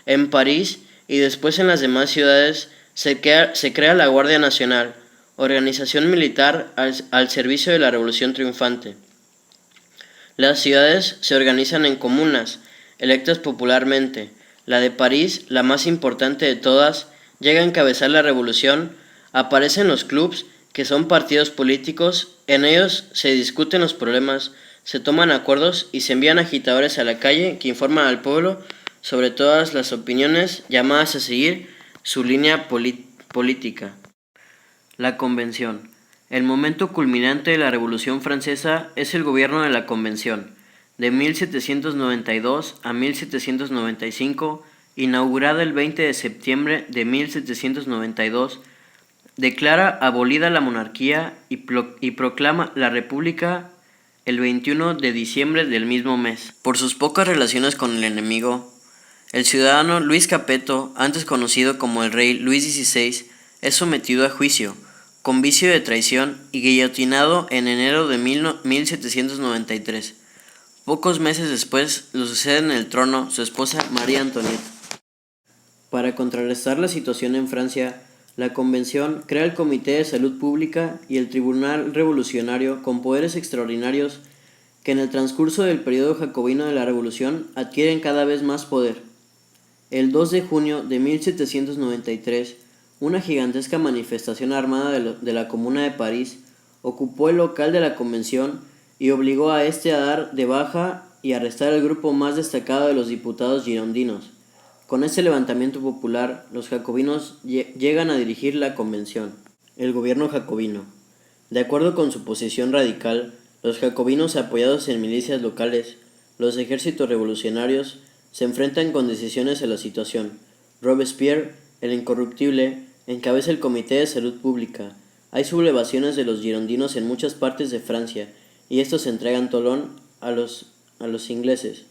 En París y después en las demás ciudades se crea la Guardia Nacional, organización militar al servicio de la Revolución Triunfante. Las ciudades se organizan en comunas, electas popularmente. La de París, la más importante de todas, llega a encabezar la revolución. Aparecen los clubs, que son partidos políticos. En ellos se discuten los problemas, se toman acuerdos y se envían agitadores a la calle que informan al pueblo sobre todas las opiniones llamadas a seguir su línea política. La Convención. El momento culminante de la Revolución Francesa es el gobierno de la Convención, de 1792 a 1795, inaugurada el 20 de septiembre de 1792, declara abolida la monarquía y proclama la República el 21 de diciembre del mismo mes. Por sus pocas relaciones con el enemigo, el ciudadano Luis Capeto, antes conocido como el rey Luis XVI, es sometido a juicio, con vicio de traición y guillotinado en enero de 1793. Pocos meses después lo sucede en el trono su esposa María Antonieta. Para contrarrestar la situación en Francia, la Convención crea el Comité de Salud Pública y el Tribunal Revolucionario con poderes extraordinarios que en el transcurso del periodo jacobino de la Revolución adquieren cada vez más poder. El 2 de junio de 1793, una gigantesca manifestación armada de la Comuna de París ocupó el local de la Convención y obligó a este a dar de baja y arrestar al grupo más destacado de los diputados girondinos. Con este levantamiento popular, los jacobinos llegan a dirigir la Convención. El gobierno jacobino. De acuerdo con su posición radical, los jacobinos, apoyados en milicias locales, los ejércitos revolucionarios, se enfrentan con decisiones a la situación. Robespierre, el incorruptible, encabeza el Comité de Salud Pública. Hay sublevaciones de los girondinos en muchas partes de Francia, y estos entregan Tolón a los ingleses.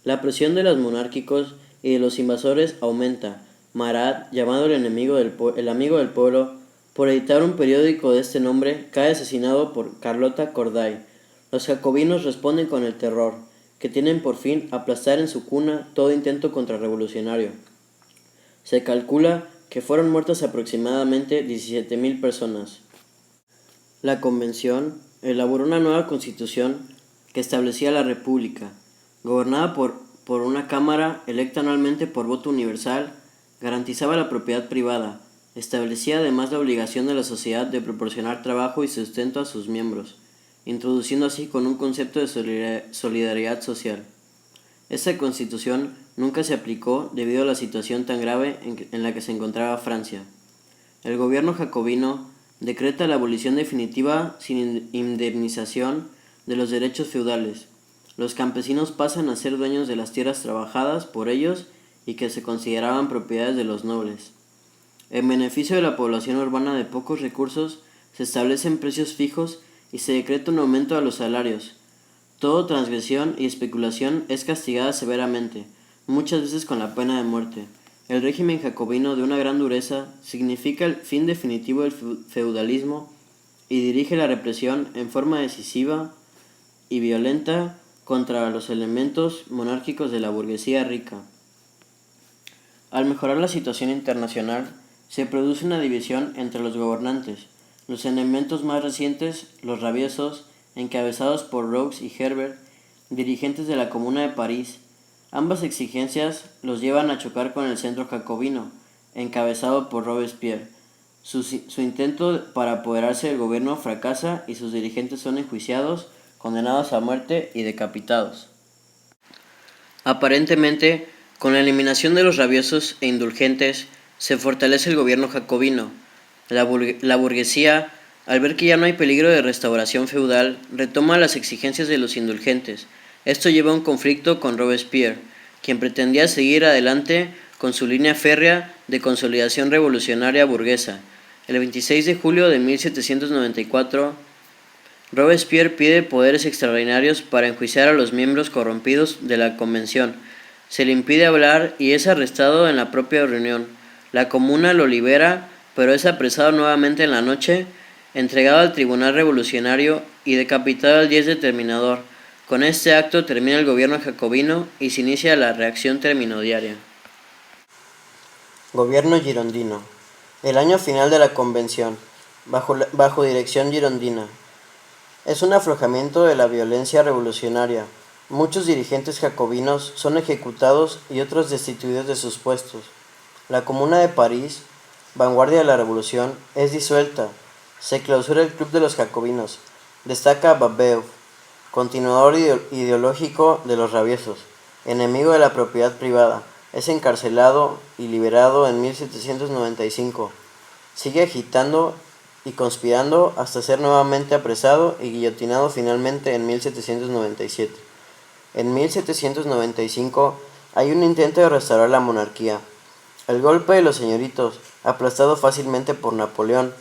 La presión de los monárquicos y de los invasores aumenta. Marat, llamado el amigo del pueblo, por editar un periódico de este nombre, cae asesinado por Carlota Corday. Los jacobinos responden con el terror, que tienen por fin aplastar en su cuna todo intento contrarrevolucionario. Se calcula que fueron muertas aproximadamente 17,000 personas. La Convención elaboró una nueva constitución que establecía la República, gobernada por una Cámara electa anualmente por voto universal, garantizaba la propiedad privada, establecía además la obligación de la sociedad de proporcionar trabajo y sustento a sus miembros, introduciendo así con un concepto de solidaridad social. Esta constitución nunca se aplicó debido a la situación tan grave en la que se encontraba Francia. El gobierno jacobino decreta la abolición definitiva sin indemnización de los derechos feudales. Los campesinos pasan a ser dueños de las tierras trabajadas por ellos y que se consideraban propiedades de los nobles. En beneficio de la población urbana de pocos recursos, se establecen precios fijos y se decreta un aumento a los salarios. Toda transgresión y especulación es castigada severamente, muchas veces con la pena de muerte. El régimen jacobino, de una gran dureza, significa el fin definitivo del feudalismo y dirige la represión en forma decisiva y violenta contra los elementos monárquicos de la burguesía rica. Al mejorar la situación internacional, se produce una división entre los gobernantes. Los elementos más recientes, los rabiosos, encabezados por Roux y Herbert, dirigentes de la Comuna de París. Ambas exigencias los llevan a chocar con el centro jacobino, encabezado por Robespierre. Su intento para apoderarse del gobierno fracasa y sus dirigentes son enjuiciados, condenados a muerte y decapitados. Aparentemente, con la eliminación de los rabiosos e indulgentes, se fortalece el gobierno jacobino. La burguesía, al ver que ya no hay peligro de restauración feudal, retoma las exigencias de los indulgentes. Esto lleva a un conflicto con Robespierre, quien pretendía seguir adelante con su línea férrea de consolidación revolucionaria burguesa. El 26 de julio de 1794, Robespierre pide poderes extraordinarios para enjuiciar a los miembros corrompidos de la Convención. Se le impide hablar y es arrestado en la propia reunión. La Comuna lo libera, pero es apresado nuevamente en la noche, entregado al Tribunal Revolucionario y decapitado al 10 de Terminador. Con este acto termina el gobierno jacobino y se inicia la reacción terminodiaria. Gobierno girondino. El año final de la convención, bajo dirección girondina. Es un aflojamiento de la violencia revolucionaria. Muchos dirigentes jacobinos son ejecutados y otros destituidos de sus puestos. La Comuna de París, vanguardia de la revolución, es disuelta. Se clausura el Club de los Jacobinos. Destaca Babeuf, continuador ideológico de los rabiosos, enemigo de la propiedad privada. Es encarcelado y liberado en 1795. Sigue agitando y conspirando hasta ser nuevamente apresado y guillotinado finalmente en 1797. En 1795 hay un intento de restaurar la monarquía. El golpe de los señoritos, aplastado fácilmente por Napoleón.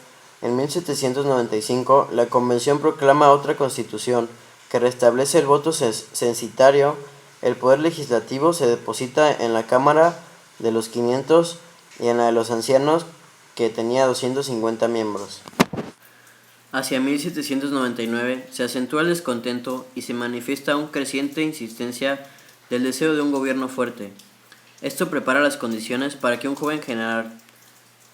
En 1795 la convención proclama otra constitución que restablece el voto censitario. El poder legislativo se deposita en la Cámara de los 500 y en la de los ancianos, que tenía 250 miembros. Hacia 1799 se acentúa el descontento y se manifiesta una creciente insistencia del deseo de un gobierno fuerte. Esto prepara las condiciones para que un joven general,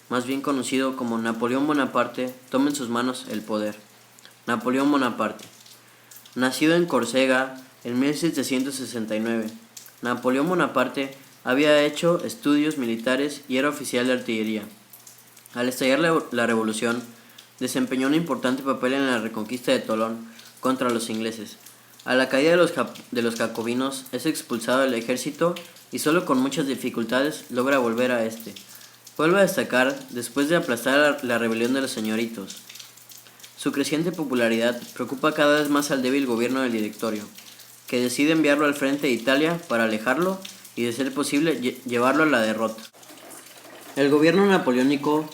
más bien conocido como Napoleón Bonaparte, tome en sus manos el poder. Napoleón Bonaparte. Nacido en Córcega en 1769, Napoleón Bonaparte había hecho estudios militares y era oficial de artillería. Al estallar la revolución, desempeñó un importante papel en la reconquista de Tolón contra los ingleses. A la caída de los jacobinos es expulsado del ejército y solo con muchas dificultades logra volver a este. Vuelve a destacar después de aplastar la rebelión de los señoritos. Su creciente popularidad preocupa cada vez más al débil gobierno del Directorio, que decide enviarlo al frente de Italia para alejarlo y, de ser posible, llevarlo a la derrota. El gobierno napoleónico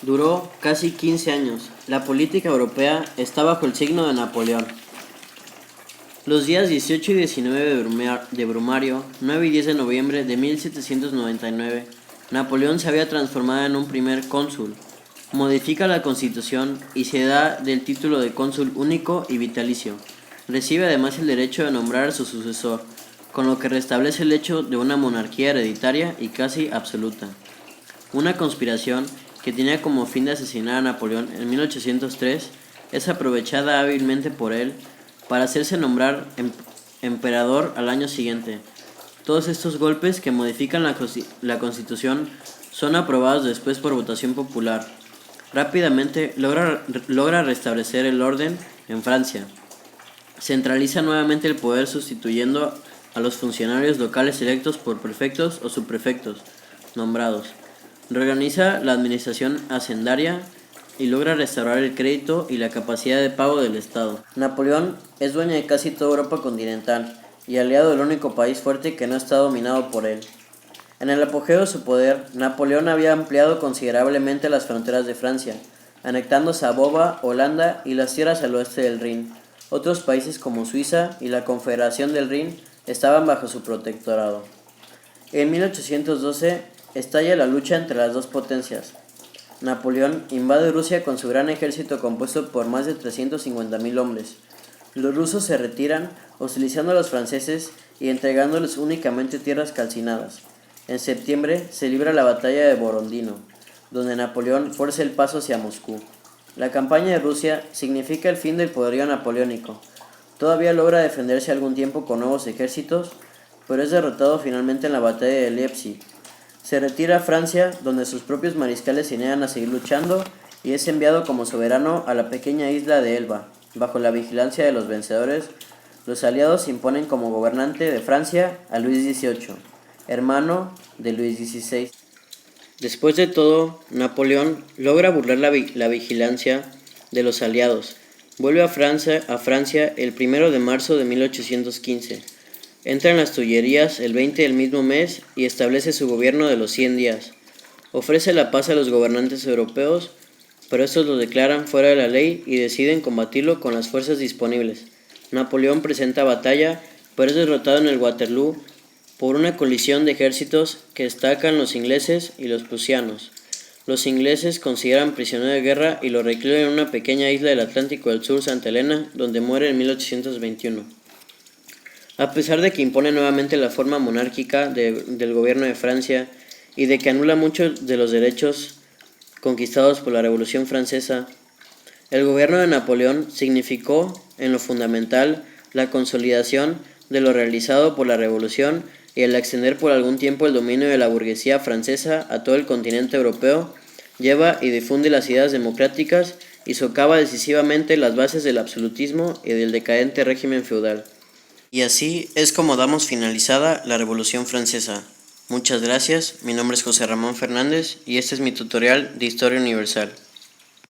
duró casi 15 años. La política europea está bajo el signo de Napoleón. Los días 18 y 19 de Brumario, 9 y 10 de noviembre de 1799, Napoleón se había transformado en un primer cónsul. Modifica la Constitución y se da del título de cónsul único y vitalicio. Recibe además el derecho de nombrar a su sucesor, con lo que restablece el hecho de una monarquía hereditaria y casi absoluta. Una conspiración que tenía como fin de asesinar a Napoleón en 1803 es aprovechada hábilmente por él para hacerse nombrar emperador al año siguiente. Todos estos golpes que modifican la Constitución son aprobados después por votación popular. Rápidamente logra restablecer el orden en Francia. Centraliza nuevamente el poder sustituyendo a los funcionarios locales electos por prefectos o subprefectos nombrados. Reorganiza la administración hacendaria y logra restaurar el crédito y la capacidad de pago del Estado. Napoleón es dueño de casi toda Europa continental y aliado del único país fuerte que no está dominado por él. En el apogeo de su poder, Napoleón había ampliado considerablemente las fronteras de Francia, anectando Saboya, Holanda y las tierras al oeste del Rin. Otros países como Suiza y la Confederación del Rin estaban bajo su protectorado. En 1812 estalla la lucha entre las dos potencias. Napoleón invade Rusia con su gran ejército compuesto por más de 350.000 hombres. Los rusos se retiran, hostilizando a los franceses y entregándoles únicamente tierras calcinadas. En septiembre se libra la batalla de Borodino, donde Napoleón fuerza el paso hacia Moscú. La campaña de Rusia significa el fin del poderío napoleónico. Todavía logra defenderse algún tiempo con nuevos ejércitos, pero es derrotado finalmente en la batalla de Leipzig. Se retira a Francia, donde sus propios mariscales se niegan a seguir luchando, y es enviado como soberano a la pequeña isla de Elba. Bajo la vigilancia de los vencedores, los aliados imponen como gobernante de Francia a Luis XVIII, hermano de Luis XVI. Después de todo, Napoleón logra burlar la vigilancia de los aliados. Vuelve a Francia el 1 de marzo de 1815. Entra en las Tullerías el 20 del mismo mes y establece su gobierno de los 100 días. Ofrece la paz a los gobernantes europeos, pero estos lo declaran fuera de la ley y deciden combatirlo con las fuerzas disponibles. Napoleón presenta batalla, pero es derrotado en el Waterloo por una colisión de ejércitos que destacan los ingleses y los prusianos. Los ingleses consideran prisionero de guerra y lo recluyen en una pequeña isla del Atlántico del Sur, Santa Elena, donde muere en 1821. A pesar de que impone nuevamente la forma monárquica del gobierno de Francia y de que anula muchos de los derechos conquistados por la Revolución Francesa. El gobierno de Napoleón significó, en lo fundamental, la consolidación de lo realizado por la Revolución y el extender por algún tiempo el dominio de la burguesía francesa a todo el continente europeo, lleva y difunde las ideas democráticas y socava decisivamente las bases del absolutismo y del decadente régimen feudal. Y así es como damos finalizada la Revolución Francesa. Muchas gracias, mi nombre es José Ramón Fernández y este es mi tutorial de Historia Universal.